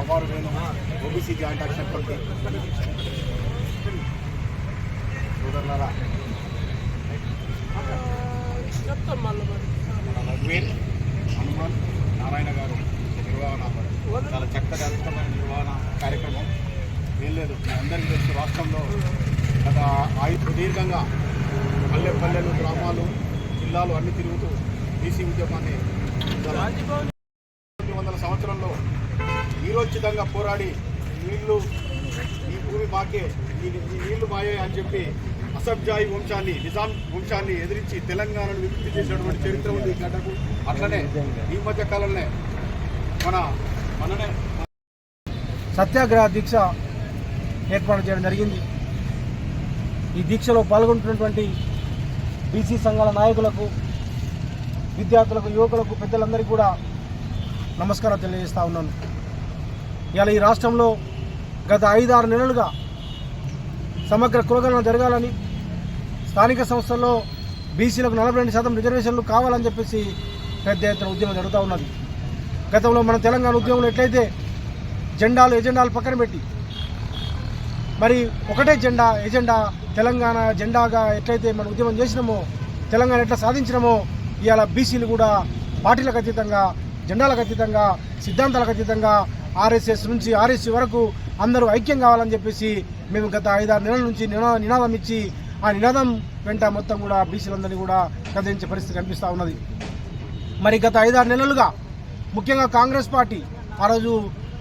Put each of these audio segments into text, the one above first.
అవారు Venu OBC joint action committee సోదరులారా, రఘువీర్ హనుమాన్ నారాయణ గారు నిర్వహణ చాలా చక్కటి అద్భుతమైన నిర్వహణ కార్యక్రమం. ఏం లేదు, మీ అందరికీ తెలుసు, రాష్ట్రంలో గత దీర్ఘంగా పల్లె పల్లెలు, గ్రామాలు, జిల్లాలు అన్ని తిరుగుతూ బీసీ ఉద్యమాన్ని 900 సంవత్సరంలో వీరోచితంగా పోరాడి నీళ్లు ఈ భూమి మాకే, ఈ నీళ్లు మాయే అని చెప్పి అసబ్జాయి వంశాన్ని, నిజాం వంశాన్ని ఎదిరించి తెలంగాణను విముక్తి చేసినటువంటి చరిత్ర ఉంది ఈ గడ్డకు. అట్లనే ఈ మధ్య కాలంలో మననే సత్యాగ్రహ దీక్ష ఏర్పాటు చేయడం జరిగింది. ఈ దీక్షలో పాల్గొంటున్నటువంటి బీసీ సంఘాల నాయకులకు, విద్యార్థులకు, యువకులకు, పెద్దలందరికీ కూడా నమస్కారం తెలియజేస్తూ ఉన్నాను. ఇవాళ ఈ రాష్ట్రంలో గత 5-6 నెలలుగా సమగ్ర కులగణన జరగాలని, స్థానిక సంస్థల్లో బీసీలకు 42% రిజర్వేషన్లు కావాలని చెప్పేసి పెద్ద ఎత్తున ఉద్యమం జరుగుతూ ఉన్నది. గతంలో మన తెలంగాణ ఉద్యమంలో ఎట్లయితే ఎజెండాలు పక్కన పెట్టి మరి ఒకటే ఎజెండా తెలంగాణ జెండాగా ఎట్లయితే మన ఉద్యమం చేసినామో, తెలంగాణ ఎట్లా సాధించినామో, ఇవాళ బీసీలు కూడా పార్టీలకు అతీతంగా, జెండాలకు అతీతంగా, సిద్ధాంతాలకు అతీతంగా ఆర్ఎస్ఎస్ నుంచి ఆర్ఎస్సీ వరకు అందరూ ఐక్యం కావాలని చెప్పేసి మేము గత 5-6 నెలల నుంచి నినాదం ఇచ్చి ఆ నినాదం వెంట మొత్తం కూడా బీసీలందరినీ కూడా కదిలించే పరిస్థితి కనిపిస్తూ ఉన్నది. మరి గత 5-6 నెలలుగా ముఖ్యంగా కాంగ్రెస్ పార్టీ ఆ రోజు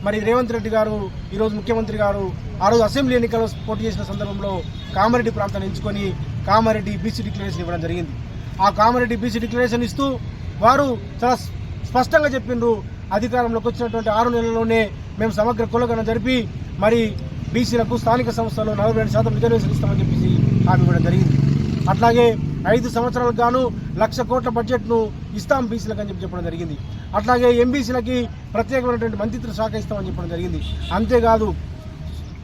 మరి రేవంత్ రెడ్డి గారు, ఈరోజు ముఖ్యమంత్రి గారు ఆ రోజు అసెంబ్లీ ఎన్నికల్లో పోటీ చేసిన సందర్భంలో కామారెడ్డి ప్రాంతాన్ని ఎంచుకొని కామారెడ్డి బీసీ డిక్లరేషన్ ఇవ్వడం జరిగింది. ఆ కామారెడ్డి బీసీ డిక్లరేషన్ ఇస్తూ వారు చాలా స్పష్టంగా చెప్పిండ్రు, అధికారంలోకి వచ్చినటువంటి 6 నెలల్లోనే మేము సమగ్ర కులగణన జరిపి మరి బీసీలకు స్థానిక సంస్థల్లో 42% రిజర్వేషన్ ఇస్తామని చెప్పేసి హామీ ఇవ్వడం జరిగింది. అట్లాగే 5 సంవత్సరాలకు గాను 1,00,000 కోట్ల బడ్జెట్ను ఇస్తాం బీసీలకు అని చెప్పడం జరిగింది. అట్లాగే ఎంబీసీలకి ప్రత్యేకమైనటువంటి మంత్రిత్వ శాఖ ఇస్తామని చెప్పడం జరిగింది. అంతేకాదు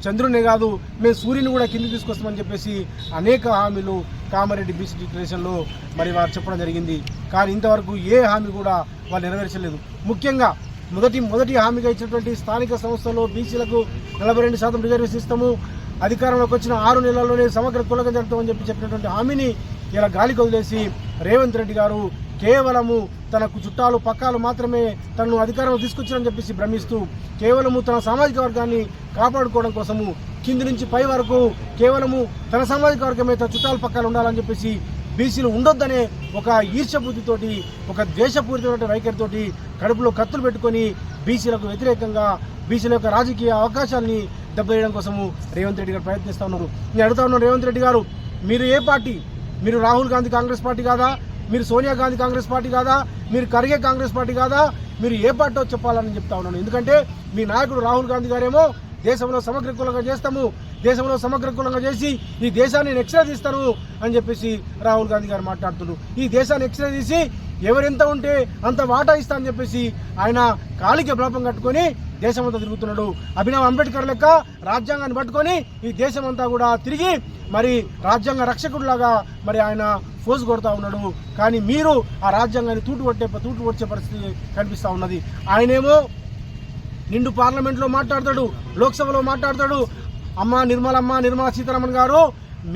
చంద్రునే కాదు, మేము సూర్యుని కూడా కింద తీసుకొస్తామని చెప్పేసి అనేక హామీలు కామారెడ్డి బీసీ డిక్లరేషన్లో మరి వారు చెప్పడం జరిగింది. కానీ ఇంతవరకు ఏ హామీ కూడా వాళ్ళు నెరవేర్చలేదు. ముఖ్యంగా మొదటి హామీగా ఇచ్చినటువంటి స్థానిక సంస్థల్లో బీసీలకు 42% రిజర్వేషన్ ఇస్తాము, అధికారంలోకి వచ్చిన 6 నెలల్లోనే సమగ్ర కులగణన జరుపుతామని చెప్పినటువంటి హామీని ఇలా గాలికి వదిలేసి రేవంత్ రెడ్డి గారు కేవలము తనకు చుట్టాలు పక్కాలు మాత్రమే తనను అధికారంలో తీసుకొచ్చారని చెప్పేసి భ్రమిస్తూ కేవలము తన సామాజిక వర్గాన్ని కాపాడుకోవడం కోసము కింది నుంచి పై వరకు కేవలము తన సామాజిక వర్గమే తన చుట్టాలు పక్కాలు ఉండాలని చెప్పేసి బీసీలు ఉండొద్దనే ఒక ఈర్ష్యబుద్ధితోటి, ఒక ద్వేషపూరితమైన వైఖరితోటి కడుపులో కత్తులు పెట్టుకొని బీసీలకు వ్యతిరేకంగా బీసీల యొక్క రాజకీయ అవకాశాన్ని దెబ్బతీయడం కోసము రేవంత్ రెడ్డి గారు ప్రయత్నిస్తూ ఉన్నారు. నేను అడుగుతా ఉన్నాను, రేవంత్ రెడ్డి గారు మీరు ఏ పార్టీ? మీరు రాహుల్ గాంధీ కాంగ్రెస్ పార్టీ కాదా? మీరు సోనియా గాంధీ కాంగ్రెస్ పార్టీ కాదా? మీరు ఖర్గే కాంగ్రెస్ పార్టీ కాదా? మీరు ఏ పార్టీ చెప్పాలని చెప్తా ఉన్నాను. ఎందుకంటే మీ నాయకుడు రాహుల్ గాంధీ గారేమో దేశంలో సమగ్ర కులంగా చేస్తాము, దేశంలో సమగ్ర కులంగా చేసి ఈ దేశాన్ని ఎక్స్రే తీస్తాను అని చెప్పేసి రాహుల్ గాంధీ గారు మాట్లాడుతున్నారు. ఈ దేశాన్ని ఎక్స్రే తీసి ఎవరెంత ఉంటే అంత వాటా ఇస్తా అని చెప్పేసి ఆయన కాలికి బలాపం కట్టుకొని దేశమంతా తిరుగుతున్నాడు. అభినవ్ అంబేద్కర్ లెక్క రాజ్యాంగాన్ని పట్టుకొని ఈ దేశమంతా కూడా తిరిగి మరి రాజ్యాంగ రక్షకుడిలాగా మరి ఆయన ఫోజు కొడతా ఉన్నాడు. కానీ మీరు ఆ రాజ్యాంగాన్ని తూటు వచ్చే పరిస్థితి కనిపిస్తూ ఉన్నది. ఆయనేమో నిండు పార్లమెంట్లో మాట్లాడతాడు, లోక్సభలో మాట్లాడతాడు. నిర్మలా సీతారామన్ గారు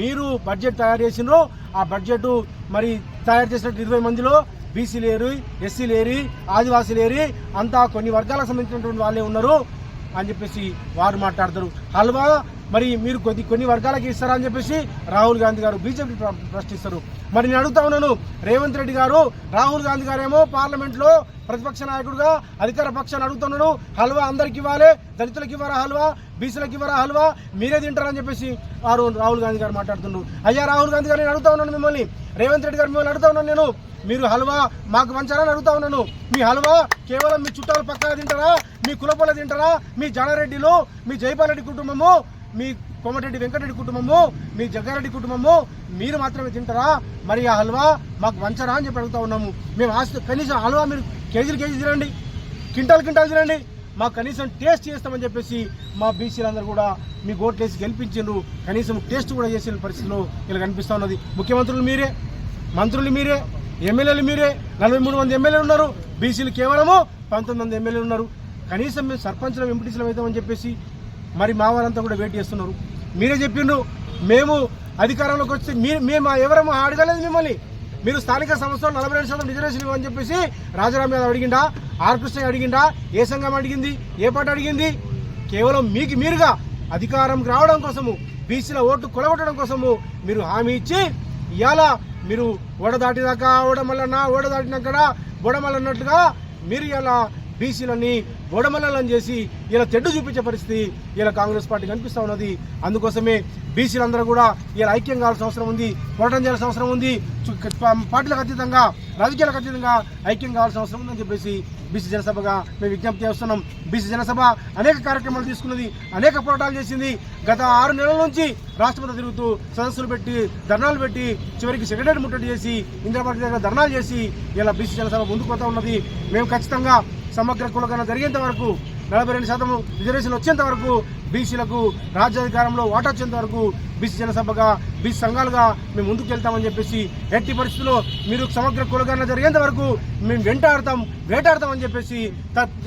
మీరు బడ్జెట్ తయారు చేసినారు, ఆ బడ్జెట్ మరి తయారు చేసినట్టు 20 మందిలో బీసీలు ఏరి, ఎస్సీలు ఏరి, ఆదివాసీలు ఏరి, అంతా కొన్ని వర్గాలకు సంబంధించినటువంటి వాళ్ళే ఉన్నారు అని చెప్పేసి వారు మాట్లాడతారు. హల్వా మరి మీరు కొన్ని వర్గాలకి ఇస్తారా అని చెప్పేసి రాహుల్ గాంధీ గారు బీజేపీ ప్రశ్నిస్తారు. మరి నేను అడుగుతా ఉన్నాను, రేవంత్ రెడ్డి గారు, రాహుల్ గాంధీ గారేమో పార్లమెంట్లో ప్రతిపక్ష నాయకుడుగా అధికార పక్షాన్ని అడుగుతున్నాడు, హల్వా అందరికి ఇవ్వాలి, దళితులకు ఇవ్వరా హల్వా, బీసీలకు ఇవ్వరా హల్వా, మీరే తింటారని చెప్పేసి రాహుల్ గాంధీ గారు మాట్లాడుతున్నారు. అయ్యా రాహుల్ గాంధీ గారు, నేను అడుగుతా ఉన్నాను మిమ్మల్ని, రేవంత్ రెడ్డి గారు మిమ్మల్ని అడుగుతా ఉన్నాను, నేను మీరు హల్వా మాకు పంచారని అడుగుతా ఉన్నాను. మీ హల్వా కేవలం మీ చుట్టాలు పక్కన తింటారా, మీ కులపొల తింటారా, మీ జానారెడ్డిలు, మీ జైపాల్ రెడ్డి కుటుంబము, మీ కోమటిరెడ్డి వెంకటరెడ్డి కుటుంబము, మీ జగ్గారెడ్డి కుటుంబము మీరు మాత్రమే తింటారా? మరి ఆ హల్వా మాకు వంచరా అని చెప్పి అడుగుతా ఉన్నాము. మేము కనీసం హల్వా మీరు కేజీలు తినండి, క్వింటాల్ తినండి, మాకు కనీసం టేస్ట్ చేస్తామని చెప్పేసి మా బీసీలందరూ కూడా మీ ఓట్లేసి గెలిపించిండ్రు. కనీసం టేస్ట్ కూడా చేసిన పరిస్థితిలో ఇలా కనిపిస్తూ ఉన్నది. ముఖ్యమంత్రులు మీరే, మంత్రులు మీరే, ఎమ్మెల్యేలు మీరే, 43 మంది ఎమ్మెల్యేలు ఉన్నారు. బీసీలు కేవలము 19 మంది ఎమ్మెల్యేలు ఉన్నారు. కనీసం మేము సర్పంచ్లం ఎంపీటీసీలం అవుతామని చెప్పేసి మరి మా వాళ్ళంతా కూడా వెయిట్ చేస్తున్నారు. మీరే చెప్పిండ్రు మేము అధికారంలోకి వచ్చి మేము ఎవరము అడగలేదు మిమ్మల్ని. మీరు స్థానిక సంస్థలు 42% రిజర్వేషన్ ఇవ్వని చెప్పేసి రాజారాం యాదవ్ అడిగిండా, ఆర్ కృష్ణ అడిగిండా, ఏ సంఘం అడిగింది, ఏ పార్టీ అడిగింది? కేవలం మీకు మీరుగా అధికారంకి రావడం కోసము, బీసీల ఓటు కొలగొట్టడం కోసము మీరు హామీ ఇచ్చి ఇవాళ మీరు ఓడదాటిదాకా ఓడదాటినాక బోడమల్లన్నట్టుగా మీరు ఇలా బీసీలని బోడమల్లని చేసి ఇలా తెడ్డు చూపించే పరిస్థితి ఇలా కాంగ్రెస్ పార్టీ కనిపిస్తూ ఉన్నది. అందుకోసమే బీసీలందరూ కూడా ఇలా ఐక్యం కావాల్సిన అవసరం ఉంది, పోరాటం చేయాల్సిన అవసరం ఉంది, పార్టీలకు అతీతంగా రాజకీయాలకు అతీతంగా ఐక్యం కావాల్సిన అవసరం ఉందని చెప్పేసి బీసీ జనసభగా మేము విజ్ఞప్తి చేస్తున్నాం. బీసీ జనసభ అనేక కార్యక్రమాలు తీసుకున్నది, అనేక పోరాటాలు చేసింది. గత 6 నెలల నుంచి రాష్ట్రపతి తిరుగుతూ సదస్సులు పెట్టి ధర్నాలు పెట్టి చివరికి సెక్రటరీ ముట్టడి చేసి ఇందిరాపార్టీ దగ్గర ధర్నాలు చేసి ఇలా బీసీ జనసభ ముందుకు పోతా ఉన్నది. మేము ఖచ్చితంగా సమగ్ర కులగణన జరిగేంత వరకు 42% రిజర్వేషన్ వచ్చేంత వరకు బీసీలకు రాజ్యాధికారంలో వాటా వచ్చేంత వరకు బీసీ జనసభగా బీసీ సంఘాలుగా మేము ముందుకు వెళ్తామని చెప్పేసి ఎట్టి పరిస్థితుల్లో మీరు సమగ్ర కులగణన జరిగేంత వరకు మేము వేటాడతామని చెప్పేసి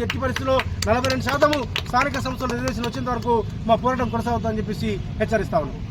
ఎట్టి పరిస్థితుల్లో 42% స్థానిక సంస్థల రిజర్వేషన్ వచ్చేంత వరకు మా పోరాటం కొనసాగుతామని చెప్పేసి హెచ్చరిస్తా ఉన్నాం.